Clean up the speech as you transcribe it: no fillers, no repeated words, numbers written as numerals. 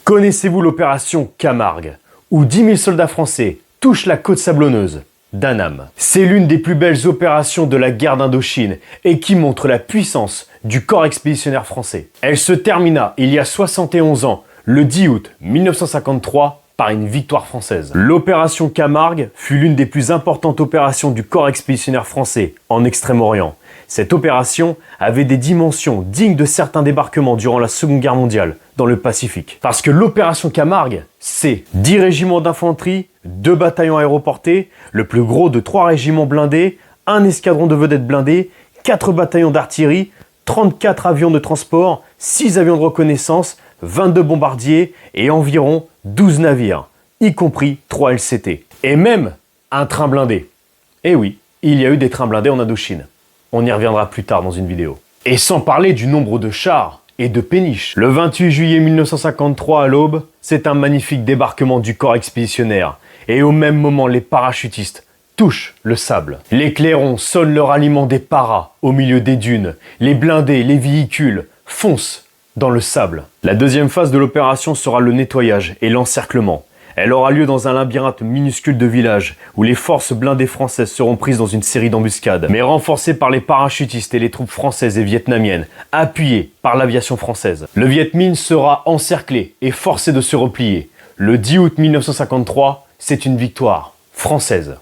Connaissez-vous l'opération Camargue, où 10 000 soldats français touchent la côte sablonneuse d'Annam? C'est l'une des plus belles opérations de la guerre d'Indochine et qui montre la puissance du corps expéditionnaire français. Elle se termina il y a 71 ans, le 10 août 1953, par une victoire française. L'opération Camargue fut l'une des plus importantes opérations du corps expéditionnaire français en Extrême-Orient. Cette opération avait des dimensions dignes de certains débarquements durant la Seconde Guerre mondiale dans le Pacifique. Parce que l'opération Camargue, c'est 10 régiments d'infanterie, 2 bataillons aéroportés, le plus gros de 3 régiments blindés, un escadron de vedettes blindées, 4 bataillons d'artillerie, 34 avions de transport, 6 avions de reconnaissance, 22 bombardiers et environ 12 navires, y compris 3 LCT. Et même un train blindé. Et oui, il y a eu des trains blindés en Indochine. On y reviendra plus tard dans une vidéo. Et sans parler du nombre de chars et de péniches. Le 28 juillet 1953 à l'aube, c'est un magnifique débarquement du corps expéditionnaire. Et au même moment, les parachutistes touchent le sable. Les clairons sonnent le ralliement des paras au milieu des dunes. Les blindés, les véhicules foncent dans le sable. La deuxième phase de l'opération sera le nettoyage et l'encerclement. Elle aura lieu dans un labyrinthe minuscule de villages où les forces blindées françaises seront prises dans une série d'embuscades, mais renforcées par les parachutistes et les troupes françaises et vietnamiennes, appuyées par l'aviation française. Le Viet Minh sera encerclé et forcé de se replier. Le 10 août 1953, c'est une victoire française.